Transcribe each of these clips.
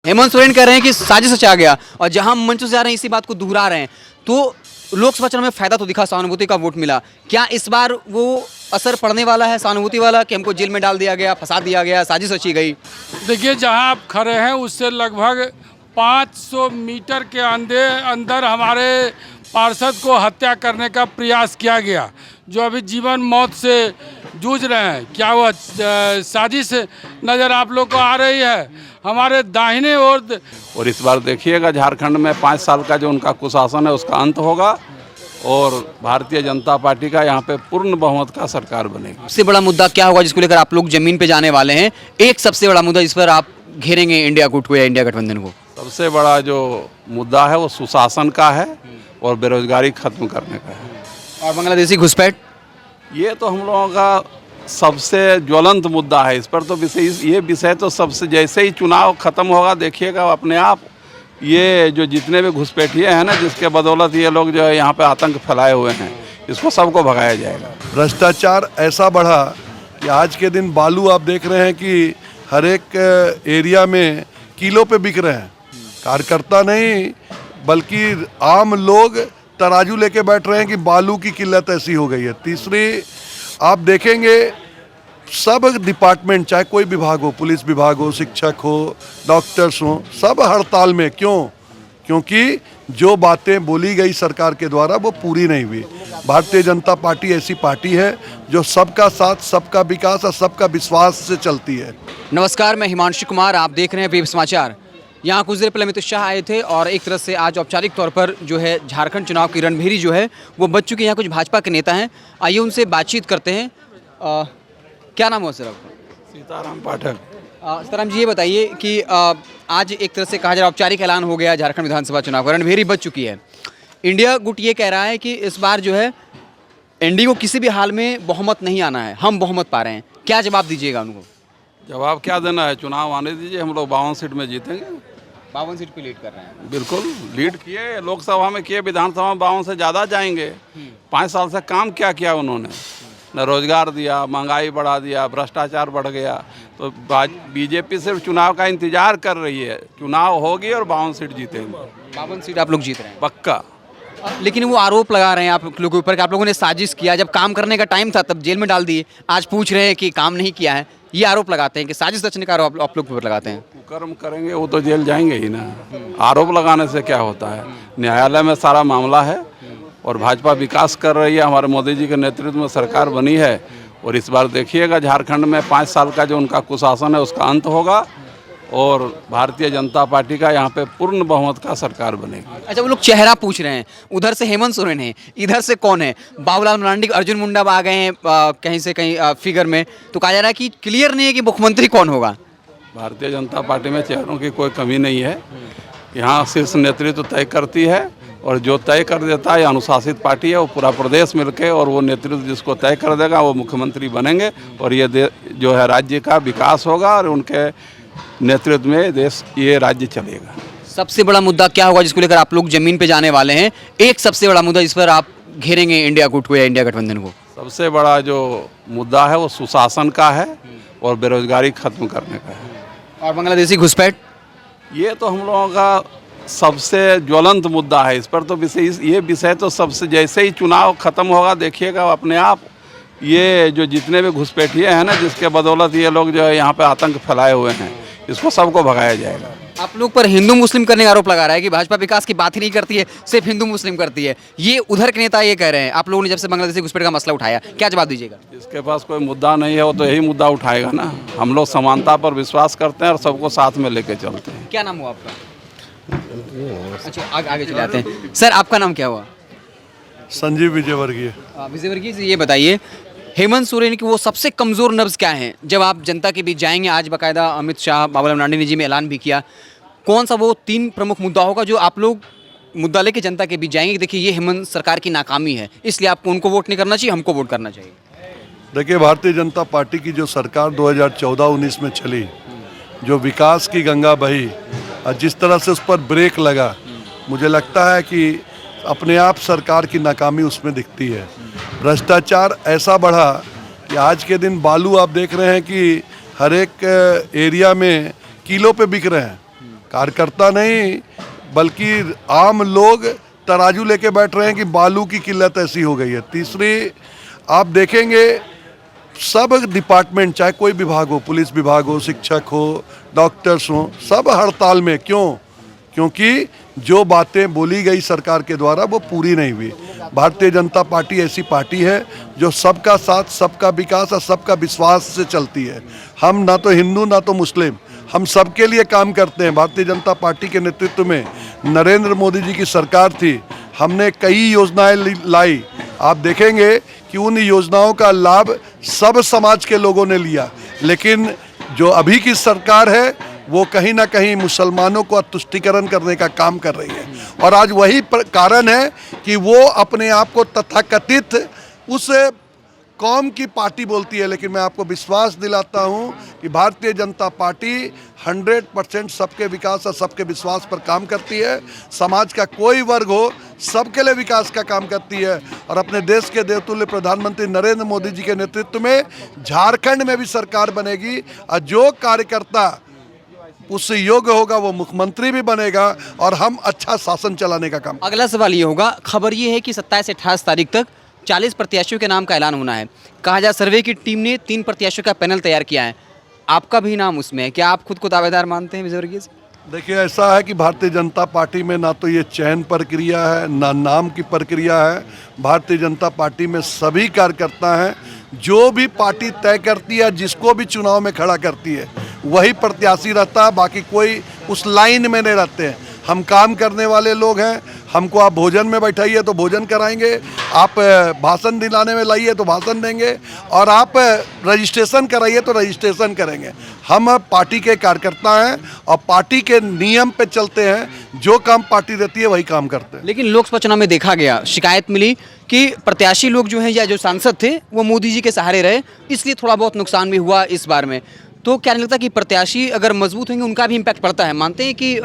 हेमंत सोरेन कह रहे हैं कि साजिश रचा गया और जहां मंच से आ रहे हैं इसी बात को दोहरा रहे हैं। तो लोकसभा चुनाव में फायदा तो दिखा, सहानुभूति का वोट मिला। क्या इस बार वो असर पड़ने वाला है सहानुभूति वाला कि हमको जेल में डाल दिया गया, फंसा दिया गया, साजिश रची गई? देखिए, जहां आप खड़े हैं उससे लगभग 500 मीटर के अंदर हमारे पार्षद को हत्या करने का प्रयास किया गया, जो अभी जीवन मौत से जूझ रहे हैं। क्या वह साजिश नज़र आप लोग को आ रही है? हमारे दाहिने और इस बार देखिएगा झारखंड में 5 साल का जो उनका कुशासन है उसका अंत होगा और भारतीय जनता पार्टी का यहाँ पे पूर्ण बहुमत का सरकार बनेगी। सबसे बड़ा मुद्दा क्या होगा जिसको लेकर आप लोग जमीन पे जाने वाले हैं? एक सबसे बड़ा मुद्दा जिस पर आप घेरेंगे इंडिया गुट को या इंडिया गठबंधन को? सबसे बड़ा जो मुद्दा है वो सुशासन का है और बेरोजगारी खत्म करने का है। और बांग्लादेशी घुसपैठ, ये तो हम लोगों का सबसे ज्वलंत मुद्दा है। इस पर तो ये विषय तो सबसे, जैसे ही चुनाव खत्म होगा देखिएगा अपने आप, ये जो जितने भी घुसपैठिए हैं ना, जिसके बदौलत ये लोग जो है यहाँ पे आतंक फैलाए हुए हैं, इसको सबको भगाया जाएगा। भ्रष्टाचार ऐसा बढ़ा कि आज के दिन बालू आप देख रहे हैं कि हर एक एरिया में किलो पे बिक रहे हैं। कार्यकर्ता नहीं बल्कि आम लोग तराजू लेके बैठ रहे हैं कि बालू की किल्लत ऐसी हो गई है। तीसरी आप देखेंगे सब डिपार्टमेंट, चाहे कोई विभाग हो, पुलिस विभाग हो, शिक्षक हो, डॉक्टर्स हो, सब हड़ताल में। क्यों? क्योंकि जो बातें बोली गई सरकार के द्वारा वो पूरी नहीं हुई। भारतीय जनता पार्टी ऐसी पार्टी है जो सबका साथ, सबका विकास और सबका विश्वास से चलती है। नमस्कार, मैं हिमांशु कुमार, आप देख रहे हैं वेब समाचार। यहाँ कुछ देर पहले अमित शाह आए थे और एक तरह से आज औपचारिक तौर पर जो है झारखंड चुनाव की रणभेरी जो है वो बच चुकी है। यहाँ कुछ भाजपा के नेता हैं, आइए उनसे बातचीत करते हैं। क्या नाम हो सर आपका? सीताराम पाठक। सीताराम जी, ये बताइए कि आज एक तरह से कहा जा रहा औपचारिक ऐलान हो गया झारखंड विधानसभा चुनाव का, रणभेरी बच चुकी है। इंडिया गुट ये कह रहा है कि इस बार जो है एनडीए को किसी भी हाल में बहुमत नहीं आना है, हम बहुमत पा रहे हैं। क्या जवाब दीजिएगा उनको? जवाब क्या देना है, चुनाव आने दीजिए, हम लोग 52 सीट में जीतेंगे। 52 सीट पे लीड कर रहे हैं? बिल्कुल लीड किए, लोकसभा में किए, विधानसभा में 52 से ज़्यादा जाएंगे। 5 साल से काम क्या किया उन्होंने? न रोजगार दिया, महंगाई बढ़ा दिया, भ्रष्टाचार बढ़ गया। तो बीजेपी सिर्फ चुनाव का इंतजार कर रही है। चुनाव होगी और 52 सीट जीतेंगे। 52 सीट आप लोग जीत रहे हैं पक्का। लेकिन वो आरोप लगा रहे हैं आप लोगों के ऊपर कि आप लोगों ने साजिश किया, जब काम करने का टाइम था तब जेल में डाल दिए, आज पूछ रहे हैं कि काम नहीं किया है। ये आरोप लगाते हैं कि साजिश रचने का आरोप आप लोग के ऊपर लगाते हैं। कुकर्म करेंगे वो तो जेल जाएंगे ही ना। आरोप लगाने से क्या होता है? न्यायालय में सारा मामला है और भाजपा विकास कर रही है। हमारे मोदी जी के नेतृत्व में सरकार बनी है और इस बार देखिएगा झारखंड में 5 साल का जो उनका कुशासन है उसका अंत होगा और भारतीय जनता पार्टी का यहाँ पे पूर्ण बहुमत का सरकार बनेगी। अच्छा, वो लोग चेहरा पूछ रहे हैं, उधर से हेमंत सोरेन है, इधर से कौन है? बाबूलाल मरांडी, अर्जुन मुंडा आ गए हैं कहीं से कहीं फिगर में, तो कहा जा रहा है कि क्लियर नहीं है कि मुख्यमंत्री कौन होगा। भारतीय जनता पार्टी में चेहरों की कोई कमी नहीं है। यहाँ शीर्ष नेतृत्व तय करती है और जो तय कर देता है, अनुशासित पार्टी है, वो पूरा प्रदेश मिलके और वो नेतृत्व जिसको तय कर देगा वो मुख्यमंत्री बनेंगे और ये जो है राज्य का विकास होगा और उनके नेतृत्व में देश, ये राज्य चलेगा। सबसे बड़ा मुद्दा क्या होगा जिसको लेकर आप लोग जमीन पे जाने वाले हैं? एक सबसे बड़ा मुद्दा जिस पर आप घेरेंगे इंडिया गुट को या इंडिया गठबंधन को? सबसे बड़ा जो मुद्दा है वो सुशासन का है और बेरोजगारी खत्म करने का है। और बांग्लादेशी घुसपैठ, ये तो हम लोगों का सबसे ज्वलंत मुद्दा है। इस पर तो ये विषय तो सबसे, जैसे ही चुनाव खत्म होगा देखिएगा अपने आप, ये जो जितने भी घुसपैठिए हैं ना, जिसके बदौलत ये लोग जो है यहाँ पे आतंक फैलाए हुए हैं, इसको सबको भगाया जाएगा। आप लोग पर हिंदू मुस्लिम करने का आरोप लगा रहा है कि भाजपा विकास की बात ही नहीं करती है, सिर्फ हिंदू मुस्लिम करती है। ये उधर के नेता ये कह रहे हैं। आप लोगों ने जब से बांग्लादेशी घुसपैठ का मसला उठाया, क्या जवाब दीजिएगा? जिसके पास कोई मुद्दा नहीं है वो तो यही मुद्दा उठाएगा ना। हम लोग समानता पर विश्वास करते हैं और सबको साथ में लेके चलते हैं। क्या नाम हुआ आपका? अच्छा, आगे चले जाते हैं। सर, आपका नाम क्या हुआ? संजीव विजयवर्गीय। विजयवर्गीय जी, ये बताइए हेमंत सोरेन की वो सबसे कमज़ोर नब्ज़ क्या हैं? जब आप जनता के बीच जाएंगे, आज बाकायदा अमित शाह, बाबूलाल मरांडी जी ने ऐलान भी किया, कौन सा वो 3 प्रमुख मुद्दा होगा जो आप लोग मुद्दा लेके जनता के बीच जाएंगे कि देखिए ये हेमंत सरकार की नाकामी है, इसलिए आपको उनको वोट नहीं करना चाहिए, हमको वोट करना चाहिए? देखिए, भारतीय जनता पार्टी की जो सरकार 2014-19 में चली, जो विकास की गंगा बही और जिस तरह से उस पर ब्रेक लगा, मुझे लगता है कि अपने आप सरकार की नाकामी उसमें दिखती है। भ्रष्टाचार ऐसा बढ़ा कि आज के दिन बालू आप देख रहे हैं कि हर एक एरिया में किलो पे बिक रहे हैं। कार्यकर्ता नहीं बल्कि आम लोग तराजू लेके बैठ रहे हैं कि बालू की किल्लत ऐसी हो गई है। तीसरी, आप देखेंगे सब डिपार्टमेंट, चाहे कोई विभाग हो, पुलिस विभाग हो, शिक्षक हो, डॉक्टर्स हो, सब हड़ताल में। क्यों? क्योंकि जो बातें बोली गई सरकार के द्वारा वो पूरी नहीं हुई। भारतीय जनता पार्टी ऐसी पार्टी है जो सबका साथ, सबका विकास और सबका विश्वास से चलती है। हम ना तो हिंदू ना तो मुस्लिम, हम सबके लिए काम करते हैं। भारतीय जनता पार्टी के नेतृत्व में नरेंद्र मोदी जी की सरकार थी, हमने कई योजनाएं लाई। आप देखेंगे कि उन योजनाओं का लाभ सब समाज के लोगों ने लिया, लेकिन जो अभी की सरकार है वो कहीं ना कहीं मुसलमानों को तुष्टीकरण करने का काम कर रही है। और आज वही कारण है कि वो अपने आप को तथाकथित उस कौम की पार्टी बोलती है, लेकिन मैं आपको विश्वास दिलाता हूं कि भारतीय जनता पार्टी 100% सबके विकास और सबके विश्वास पर काम करती है। समाज का कोई वर्ग हो, सबके लिए विकास का काम करती है। और अपने देश के देवतुल्य प्रधानमंत्री नरेंद्र मोदी जी के नेतृत्व में झारखंड में भी सरकार बनेगी और जो कार्यकर्ता उससे योग्य होगा वो मुख्यमंत्री भी बनेगा और हम अच्छा शासन चलाने का काम। अगला सवाल ये होगा, खबर ये है कि 27 से 28 तारीख तक 40 प्रत्याशियों के नाम का ऐलान होना है। कहा जा सर्वे की टीम ने 3 प्रत्याशियों का पैनल तैयार किया है, आपका भी नाम उसमें है। क्या आप खुद को दावेदार मानते हैं विजय वर्गीय जी? देखिए, ऐसा है कि भारतीय जनता पार्टी में ना तो ये चयन प्रक्रिया है ना नाम की प्रक्रिया है। भारतीय जनता पार्टी में सभी कार्यकर्ता हैं, जो भी पार्टी तय करती है, जिसको भी चुनाव में खड़ा करती है वही प्रत्याशी रहता है, बाकी कोई उस लाइन में नहीं रहते हैं। हम काम करने वाले लोग हैं, हमको आप भोजन में बैठाइए तो भोजन कराएंगे, आप भाषण दिलाने में लाइए तो भाषण देंगे, और आप रजिस्ट्रेशन कराइए तो रजिस्ट्रेशन करेंगे। हम पार्टी के कार्यकर्ता हैं और पार्टी के नियम पे चलते हैं, जो काम पार्टी देती है वही काम करते हैं। लेकिन लोकसभा चुनाव में देखा गया, शिकायत मिली कि प्रत्याशी लोग जो हैं या जो सांसद थे वो मोदी जी के सहारे रहे, इसलिए थोड़ा बहुत नुकसान भी हुआ इस बार में। तो क्या नहीं लगता कि प्रत्याशी अगर मजबूत होंगे उनका भी इम्पैक्ट पड़ता है? मानते हैं कि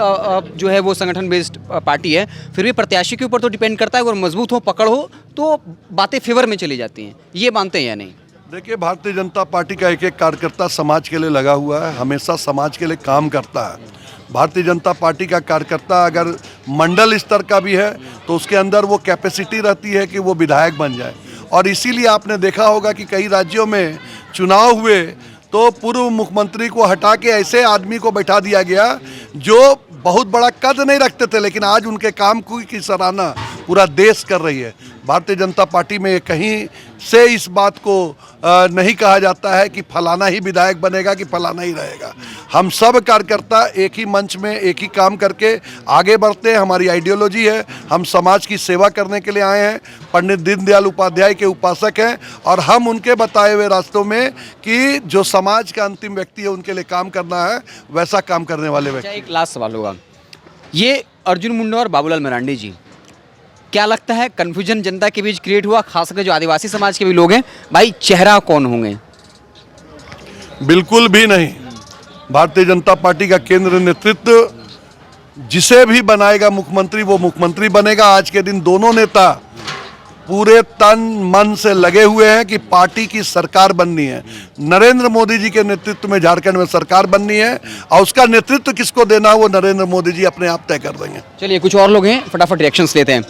जो है वो संगठन बेस्ड पार्टी है, फिर भी प्रत्याशी के ऊपर तो डिपेंड करता है, अगर मजबूत हो, पकड़ हो तो बातें फेवर में चली जाती हैं, ये मानते हैं या नहीं? देखिए, भारतीय जनता पार्टी का एक एक कार्यकर्ता समाज के लिए लगा हुआ है, हमेशा समाज के लिए काम करता है। भारतीय जनता पार्टी का कार्यकर्ता अगर मंडल स्तर का भी है तो उसके अंदर वो कैपेसिटी रहती है कि वो विधायक बन जाए। और इसीलिए आपने देखा होगा कि कई राज्यों में चुनाव हुए तो पूर्व मुख्यमंत्री को हटा के ऐसे आदमी को बैठा दिया गया जो बहुत बड़ा कद नहीं रखते थे, लेकिन आज उनके काम की सराहना पूरा देश कर रही है। भारतीय जनता पार्टी में कहीं से इस बात को नहीं कहा जाता है कि फलाना ही विधायक बनेगा कि फलाना ही रहेगा। हम सब कार्यकर्ता एक ही मंच में एक ही काम करके आगे बढ़ते हैं। हमारी आइडियोलॉजी है, हम समाज की सेवा करने के लिए आए हैं। पंडित दीनदयाल उपाध्याय के उपासक हैं और हम उनके बताए हुए रास्तों में कि जो समाज का अंतिम व्यक्ति है उनके लिए काम करना है, वैसा काम करने वाले व्यक्ति। एक लास्ट सवाल होगा, ये अर्जुन मुंडा और बाबूलाल मरांडी जी, क्या लगता है कन्फ्यूजन जनता के बीच क्रिएट हुआ, खासकर जो आदिवासी समाज के भी लोग हैं, भाई चेहरा कौन होंगे? बिल्कुल भी नहीं। भारतीय जनता पार्टी का केंद्र नेतृत्व जिसे भी बनाएगा मुख्यमंत्री, वो मुख्यमंत्री बनेगा। आज के दिन दोनों नेता पूरे तन मन से लगे हुए हैं कि पार्टी की सरकार बननी है। नरेंद्र मोदी जी के नेतृत्व में झारखंड में सरकार बननी है और उसका नेतृत्व किसको देना है वो नरेंद्र मोदी जी अपने आप तय कर देंगे। चलिए, कुछ और लोग हैं, फटाफट रिएक्शंस लेते हैं।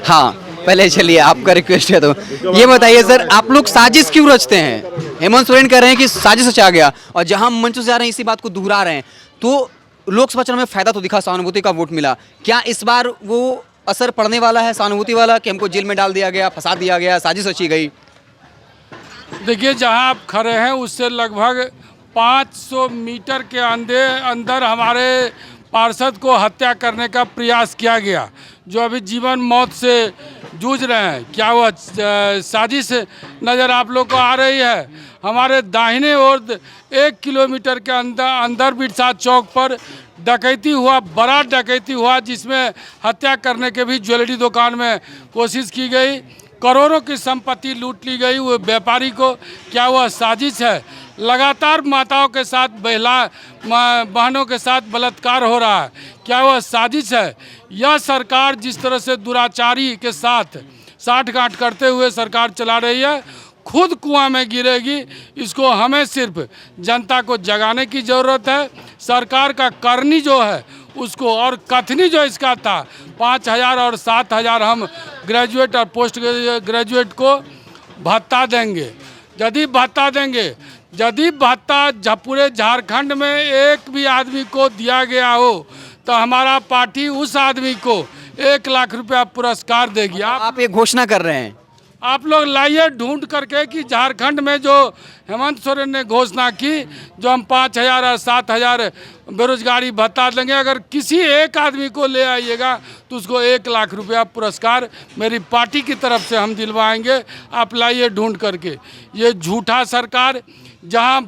हाँ, पहले चलिए, आपका रिक्वेस्ट है तो ये बताइए सर, आप लोग साजिश क्यों रचते हैं? हेमंत सोरेन कह रहे हैं कि साजिश रचा गया, और जहां मंच से जा रहे हैं इसी बात को दोहरा रहे हैं। तो लोकसभा चुनाव में फायदा तो दिखा, सहानुभूति का वोट मिला, क्या इस बार वो असर पड़ने वाला है सहानुभूति वाला कि हमको जेल में डाल दिया गया, फंसा दिया गया, साजिश रची गई? देखिए, जहां आप खड़े हैं उससे लगभग 500 मीटर के अंदर हमारे पार्षद को हत्या करने का प्रयास किया गया, जो अभी जीवन मौत से जूझ रहे हैं। क्या वह साजिश नज़र आप लोग को आ रही है? हमारे दाहिने ओर 1 किलोमीटर के अंदर बिरसा चौक पर डकैती हुआ, बड़ा डकैती हुआ, जिसमें हत्या करने के भी ज्वेलरी दुकान में कोशिश की गई, करोड़ों की संपत्ति लूट ली गई वो व्यापारी को। क्या वह साजिश है? लगातार माताओं के साथ, बहनों के साथ बलात्कार हो रहा है, क्या वह साजिश है? यह सरकार जिस तरह से दुराचारी के साथ साठगांठ करते हुए सरकार चला रही है, खुद कुआं में गिरेगी। इसको हमें सिर्फ जनता को जगाने की ज़रूरत है। सरकार का करनी जो है उसको, और कथनी जो इसका था 5,000 और 7,000 हम ग्रेजुएट और पोस्ट ग्रेजुएट को भत्ता देंगे। यदि भत्ता देंगे, यदि भत्ता पूरे झारखंड में एक भी आदमी को दिया गया हो तो हमारा पार्टी उस आदमी को 1 लाख रुपया पुरस्कार देगी। आप ये घोषणा कर रहे हैं? आप लोग लाइए ढूंढ करके कि झारखंड में जो हेमंत सोरेन ने घोषणा की, जो हम 5,000 और 7,000 बेरोजगारी भत्ता देंगे, अगर किसी एक आदमी को ले आइएगा तो उसको 1 लाख रुपया पुरस्कार मेरी पार्टी की तरफ से हम दिलवाएंगे। आप लाइए ढूंढ करके। ये झूठा सरकार, जहां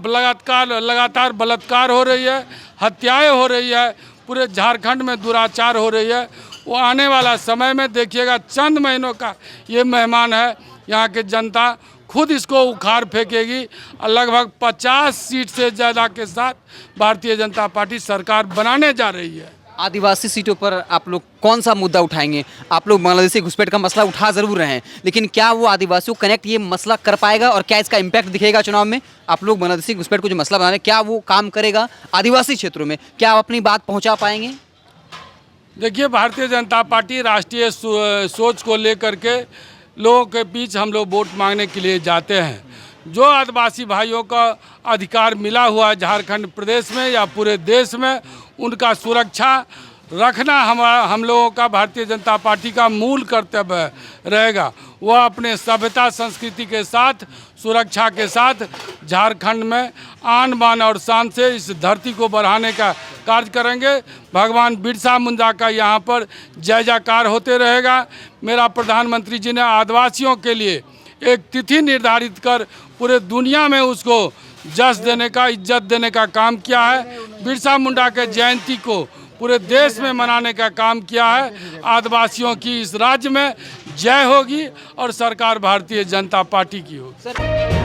लगातार बलात्कार हो रही है, हत्याएं हो रही है, पूरे झारखंड में दुराचार हो रही है, वो आने वाला समय में देखिएगा, चंद महीनों का ये मेहमान है। यहाँ के जनता खुद इसको उखाड़ फेंकेगी और लगभग 50 सीट से ज़्यादा के साथ भारतीय जनता पार्टी सरकार बनाने जा रही है। आदिवासी सीटों पर आप लोग कौन सा मुद्दा उठाएंगे? आप लोग बांग्लादेशी घुसपैठ का मसला उठा ज़रूर रहे हैं, लेकिन क्या वो आदिवासियों को कनेक्ट ये मसला कर पाएगा और क्या इसका इम्पैक्ट दिखेगा चुनाव में? आप लोग बांग्लादेशी घुसपैठ को जो मसला बना रहे हैं, क्या वो काम करेगा आदिवासी क्षेत्रों में? क्या आप अपनी बात पहुँचा पाएंगे? देखिए, भारतीय जनता पार्टी राष्ट्रीय सोच को लेकर के लोगों के बीच हम लोग वोट मांगने के लिए जाते हैं। जो आदिवासी भाइयों का अधिकार मिला हुआ है झारखंड प्रदेश में या पूरे देश में, उनका सुरक्षा रखना हम लोगों का, भारतीय जनता पार्टी का मूल कर्तव्य रहेगा। वह अपने सभ्यता संस्कृति के साथ, सुरक्षा के साथ झारखंड में आन बान और शान से इस धरती को बढ़ाने का कार्य करेंगे। भगवान बिरसा मुंडा का यहाँ पर जय जयकार होते रहेगा। मेरा प्रधानमंत्री जी ने आदिवासियों के लिए एक तिथि निर्धारित कर पूरे दुनिया में उसको जश देने का, इज्जत देने का काम किया है। बिरसा मुंडा के जयंती को पूरे देश में मनाने का काम किया है। आदिवासियों की इस राज्य में जय होगी और सरकार भारतीय जनता पार्टी की होगी।